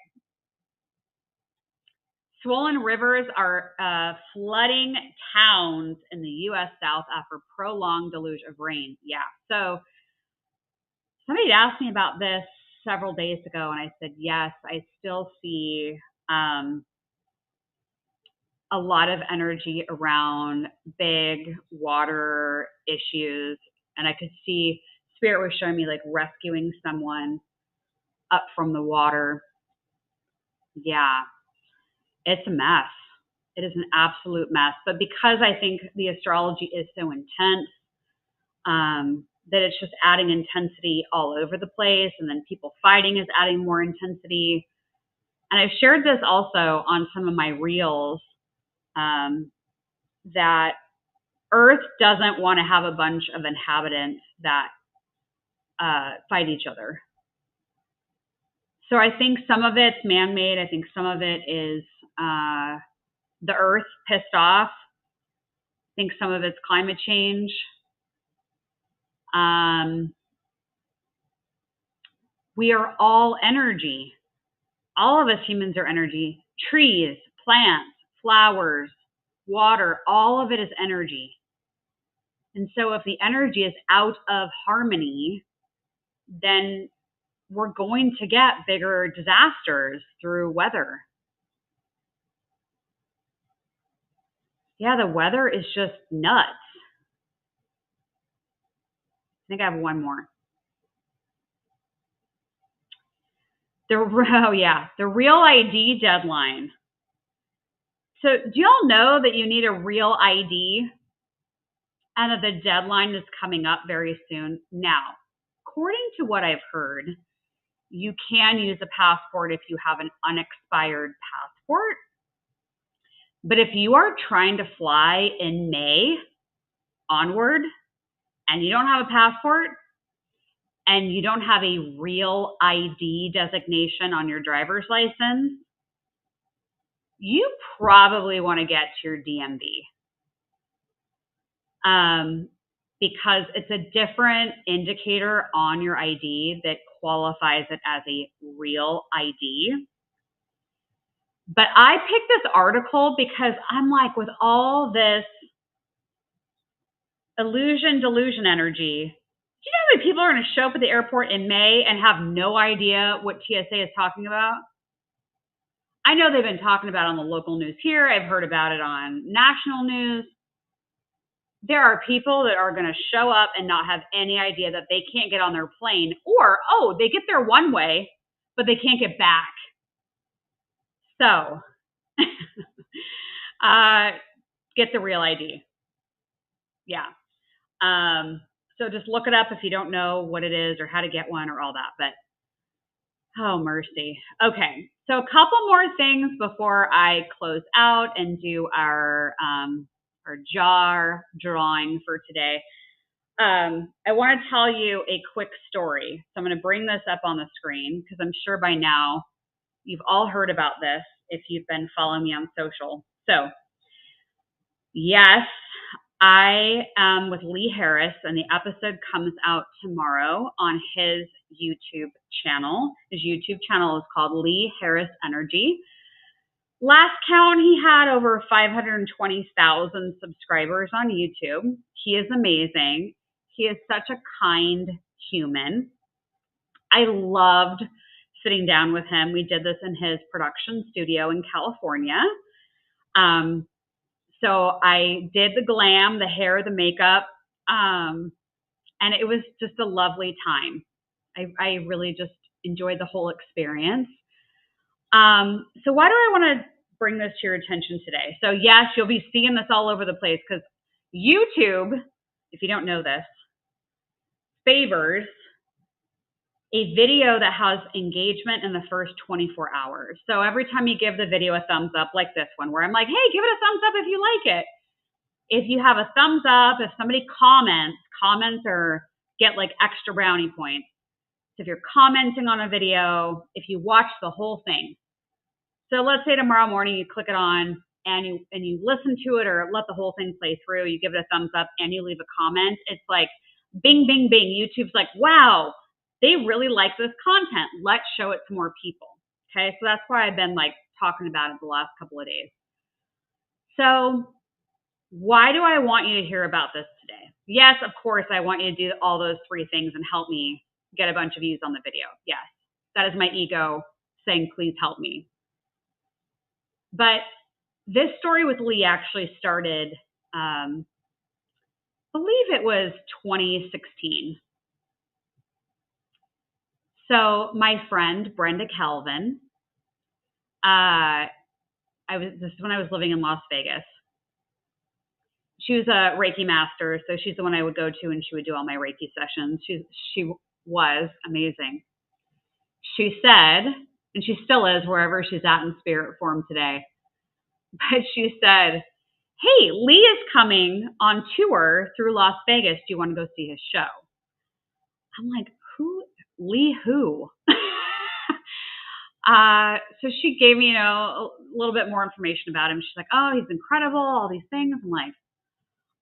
Swollen rivers are flooding towns in the U.S. South after prolonged deluge of rain. Yeah. So somebody had asked me about this several days ago, and I said, yes, I still see a lot of energy around big water issues. And I could see Spirit was showing me like rescuing someone up from the water. Yeah, it's a mess. It is an absolute mess. But because I think the astrology is so intense, that it's just adding intensity all over the place. And then people fighting is adding more intensity. And I've shared this also on some of my reels, that Earth doesn't want to have a bunch of inhabitants that fight each other. So I think some of it's man-made. I think some of it is the Earth pissed off. I think some of it's climate change. We are all energy. All of us humans are energy. Trees, plants, flowers, water, all of it is energy. And so if the energy is out of harmony, then we're going to get bigger disasters through weather. Yeah, the weather is just nuts. I think I have one more. The real ID deadline. So do y'all know that you need a real ID and that the deadline is coming up very soon? Now, according to what I've heard, you can use a passport if you have an unexpired passport. But if you are trying to fly in May onward and you don't have a passport and you don't have a real ID designation on your driver's license, you probably want to get to your DMV. Because it's a different indicator on your ID that qualifies it as a real ID. But I picked this article because I'm like, with all this illusion, delusion energy, do you know how many people are going to show up at the airport in May and have no idea what TSA is talking about? I know they've been talking about it on the local news here. I've heard about it on national news. There are people that are going to show up and not have any idea that they can't get on their plane, or, oh, they get there one way, but they can't get back. So, get the real ID. Yeah. So just look it up if you don't know what it is or how to get one or all that. But, oh, mercy. Okay. So a couple more things before I close out and do our jar drawing for today. I want to tell you a quick story. So I'm going to bring this up on the screen because I'm sure by now you've all heard about this if you've been following me on social. So, yes, I am with Lee Harris, and the episode comes out tomorrow on his YouTube channel. His YouTube channel is called Lee Harris Energy. Last count, he had over 520,000 subscribers on YouTube. He is amazing. He is such a kind human. I loved sitting down with him. We did this in his production studio in California. So I did the glam, the hair, the makeup, and it was just a lovely time. I really just enjoyed the whole experience. So why do I want to bring this to your attention today? So yes, you'll be seeing this all over the place because YouTube, if you don't know this, favors a video that has engagement in the first 24 hours. So every time you give the video a thumbs up, like this one, where I'm like, hey, give it a thumbs up if you like it. If you have a thumbs up, if somebody comments or get like extra brownie points. So if you're commenting on a video, if you watch the whole thing. So let's say tomorrow morning you click it on and you listen to it or let the whole thing play through, you give it a thumbs up and you leave a comment. It's like bing, bing, bing. YouTube's like, wow, they really like this content. Let's show it to more people. Okay, so that's why I've been like talking about it the last couple of days. So why do I want you to hear about this today? Yes, of course, I want you to do all those three things and help me get a bunch of views on the video. Yes, that is my ego saying, please help me. But this story with Lee actually started, I believe it was 2016. So my friend, Brenda Calvin, this is when I was living in Las Vegas. She was a Reiki master, so she's the one I would go to and she would do all my Reiki sessions. She was amazing. She said, and she still is wherever she's at in spirit form today, but she said, hey, Lee is coming on tour through Las Vegas. Do you want to go see his show? I'm like, who? Lee who? So she gave me, a little bit more information about him. She's like, oh, he's incredible, all these things. I'm like,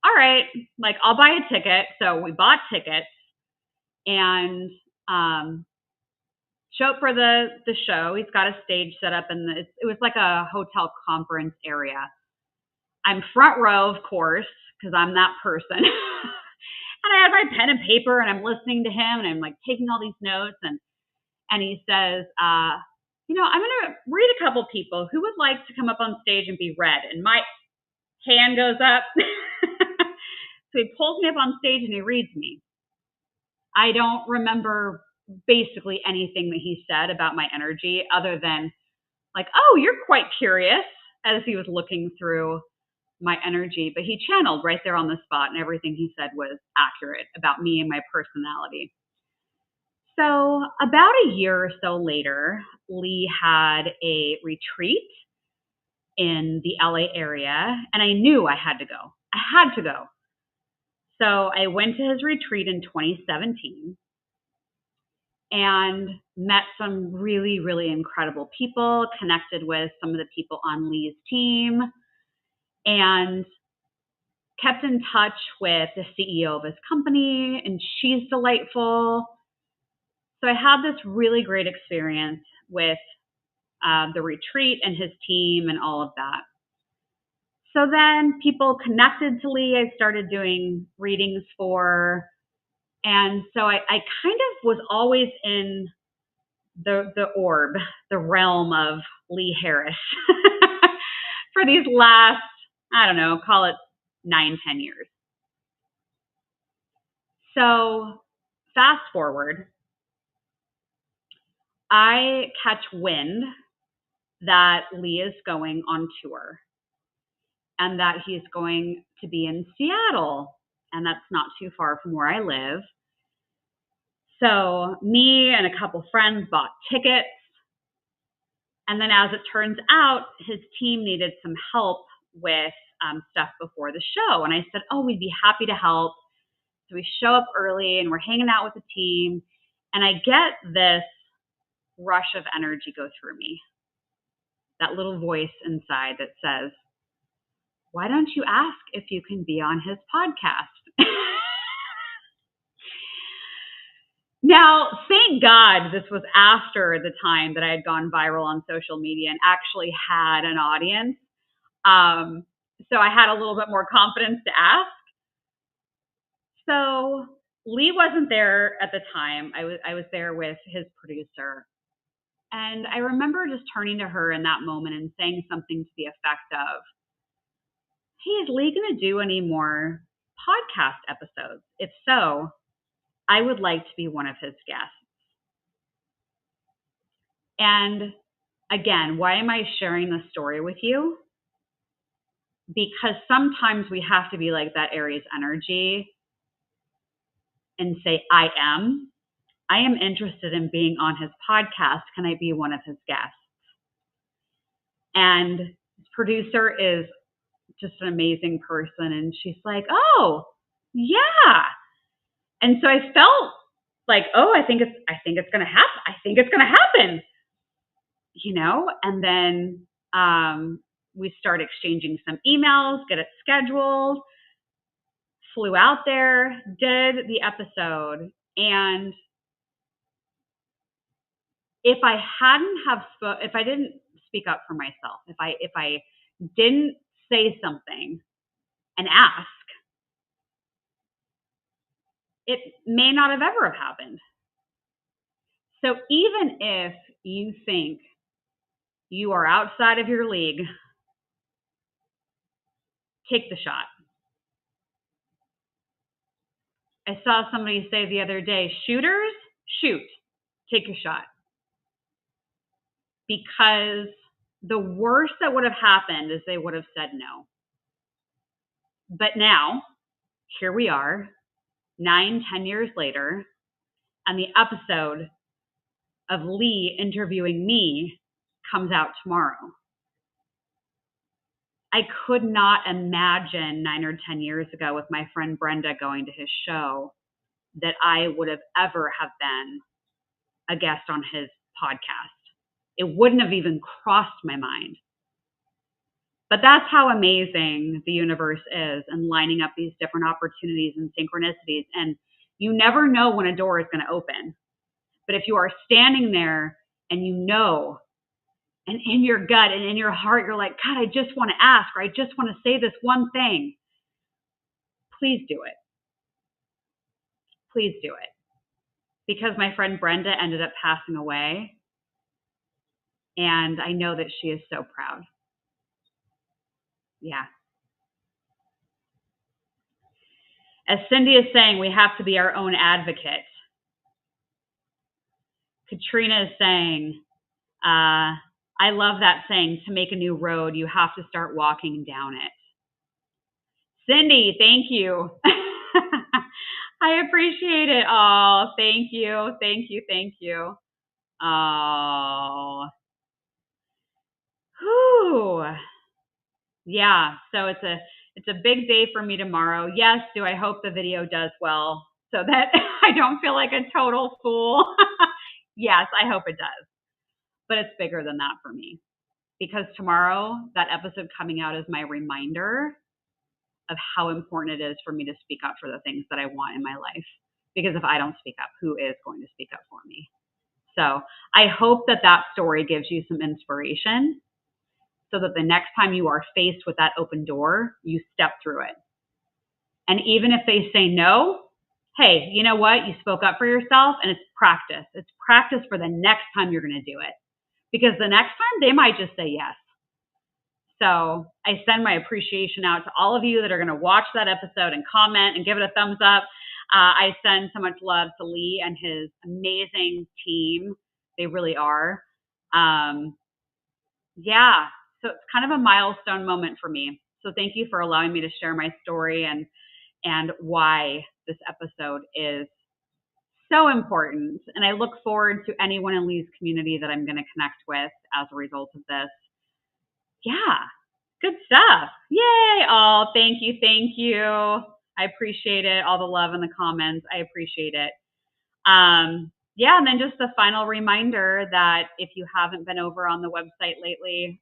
all right, like I'll buy a ticket. So we bought tickets and show up for the show. He's got a stage set up and it was like a hotel conference area. I'm front row, of course, because I'm that person. And I had my pen and paper and I'm listening to him and I'm like taking all these notes and he says, I'm going to read a couple people who would like to come up on stage and be read. And my hand goes up. So he pulls me up on stage and he reads me. I don't remember basically anything that he said about my energy other than like, oh, you're quite curious, as he was looking through my energy. But he channeled right there on the spot and everything he said was accurate about me and my personality. So about a year or so later, Lee had a retreat in the LA area and I knew I had to go. I had to go. So I went to his retreat in 2017 and met some really, really incredible people, connected with some of the people on Lee's team, and kept in touch with the CEO of his company, and she's delightful. So I had this really great experience with the retreat and his team and all of that. So then people connected to Lee. I started doing readings for, and so I kind of was always in the orb, the realm of Lee Harris for these last, I don't know, call it 9-10 years. So fast forward, I catch wind that Lee is going on tour and that he's going to be in Seattle, and that's not too far from where I live. So me and a couple friends bought tickets. And then as it turns out, his team needed some help with stuff before the show. And I said, oh, we'd be happy to help. So we show up early and we're hanging out with the team. And I get this rush of energy go through me. That little voice inside that says, why don't you ask if you can be on his podcast? Now, thank God this was after the time that I had gone viral on social media and actually had an audience. So I had a little bit more confidence to ask. So Lee wasn't there at the time. I was there with his producer. And I remember just turning to her in that moment and saying something to the effect of, hey, is Lee going to do any more podcast episodes? If so, I would like to be one of his guests. And again, why am I sharing this story with you? Because sometimes we have to be like that Aries energy and say, I am interested in being on his podcast. Can I be one of his guests? And his producer is just an amazing person. And she's like, oh, yeah. And so I felt like, oh, I think it's going to happen. I think it's going to happen, you know? And then we start exchanging some emails, get it scheduled, flew out there, did the episode. And if I didn't speak up for myself, if I didn't say something and ask, it may not have ever have happened. So even if you think you are outside of your league, take the shot. I saw somebody say the other day, shooters, shoot, take a shot. Because the worst that would have happened is they would have said no. But now, here we are, 9-10 years later, and the episode of Lee interviewing me comes out tomorrow. I could not imagine 9 or 10 years ago with my friend Brenda going to his show that I would have ever have been a guest on his podcast. It wouldn't have even crossed my mind. But that's how amazing the universe is and lining up these different opportunities and synchronicities. And you never know when a door is going to open. But if you are standing there and you know, and in your gut and in your heart, you're like, God, I just want to ask, or I just want to say this one thing. Please do it. Please do it. Because my friend Brenda ended up passing away. And I know that she is so proud. Yeah. As Cindy is saying, we have to be our own advocate. Katrina is saying, I love that saying, to make a new road, you have to start walking down it. Cindy, thank you. I appreciate it. Oh, thank you. Thank you. Thank you. Oh. Whew. Yeah, so it's a big day for me tomorrow. Yes, do I hope the video does well so that I don't feel like a total fool? Yes, I hope it does. But it's bigger than that for me. Because tomorrow, that episode coming out is my reminder of how important it is for me to speak up for the things that I want in my life. Because if I don't speak up, who is going to speak up for me? So I hope that that story gives you some inspiration so that the next time you are faced with that open door, you step through it. And even if they say no, hey, you know what? You spoke up for yourself, and it's practice. It's practice for the next time you're going to do it. Because the next time they might just say yes. So I send my appreciation out to all of you that are going to watch that episode and comment and give it a thumbs up. I send so much love to Lee and his amazing team. They really are. Yeah, so it's kind of a milestone moment for me. So thank you for allowing me to share my story and why this episode is so important. And I look forward to anyone in Lee's community that I'm going to connect with as a result of this. Yeah, good stuff. Yay. Oh, thank you. Thank you. I appreciate it. All the love in the comments. I appreciate it. Yeah, and then just a final reminder that if you haven't been over on the website lately,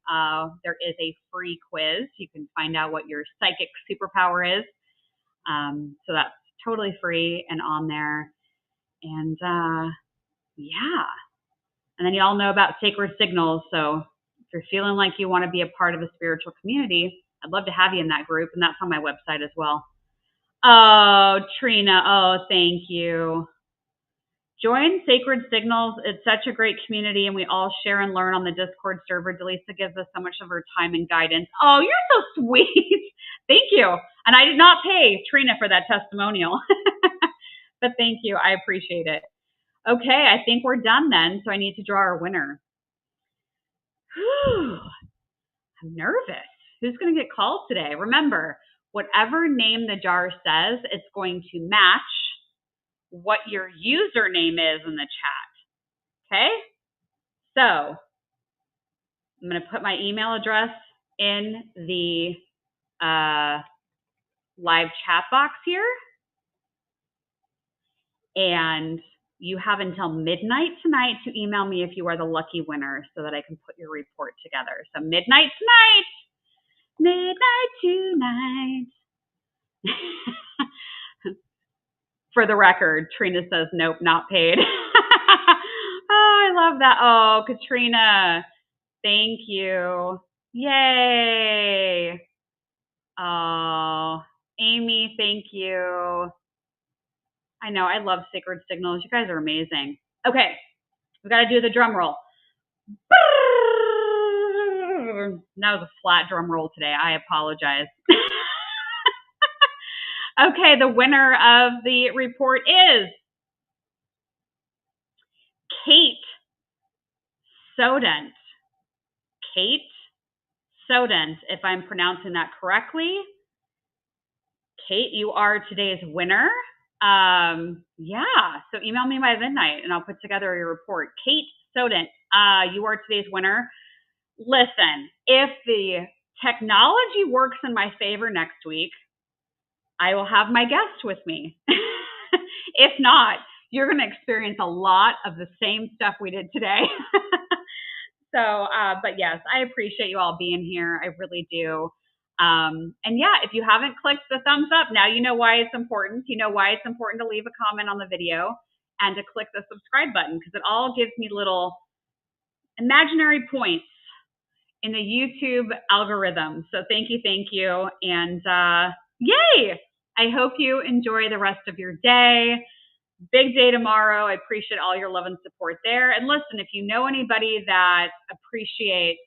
there is a free quiz. You can find out what your psychic superpower is. So that's totally free and on there. And yeah, and then you all know about sacred signals. So if you're feeling like you want to be a part of a spiritual community, I'd love to have you in that group. And that's on my website as well. Oh, Trina. Oh, thank you. Join Sacred Signals. It's such a great community, and we all share and learn on the Discord server. Dallisa gives us so much of her time and guidance. Oh, you're so sweet. Thank you. And I did not pay Trina for that testimonial. But thank you. I appreciate it. Okay, I think we're done then, so I need to draw our winner. Whew. I'm nervous. Who's going to get called today? Remember, whatever name the jar says, it's going to match what your username is in the chat. Okay? So I'm going to put my email address in the live chat box here. And you have until midnight tonight to email me if you are the lucky winner so that I can put your report together. So midnight tonight. Midnight tonight. For the record, Trina says, nope, not paid. Oh, I love that. Oh, Katrina, thank you. Yay. Oh, Amy, thank you. I know, I love Sacred Signals. You guys are amazing. Okay, we got to do the drum roll. That was a flat drum roll today. I apologize. Okay, the winner of the report is Kate Sodent. Kate Sodent, if I'm pronouncing that correctly. Kate, you are today's winner. Yeah, so email me by midnight and I'll put together your report. Kate Sodent, you are today's winner. Listen, if the technology works in my favor next week, I will have my guest with me. If not, you're going to experience a lot of the same stuff we did today. So, but yes, I appreciate you all being here. I really do. And yeah, if you haven't clicked the thumbs up, now you know why it's important. You know why it's important to leave a comment on the video and to click the subscribe button, because it all gives me little imaginary points in the YouTube algorithm. So thank you. And yay! I hope you enjoy the rest of your day. Big day tomorrow. I appreciate all your love and support there. And listen, if you know anybody that appreciates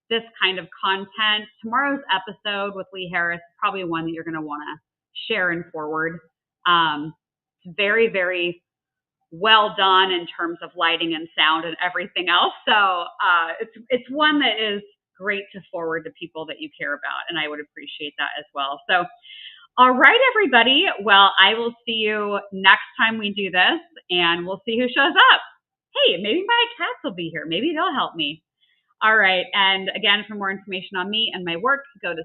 this kind of content, tomorrow's episode with Lee Harris is probably one that you're going to want to share and forward. It's very, very well done in terms of lighting and sound and everything else. So it's one that is great to forward to people that you care about, and I would appreciate that as well. So, all right, everybody. Well, I will see you next time we do this, and we'll see who shows up. Hey, maybe my cats will be here. Maybe they'll help me. All right. And again, for more information on me and my work, go to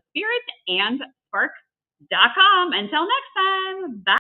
spiritandspark.com. Until next time. Bye.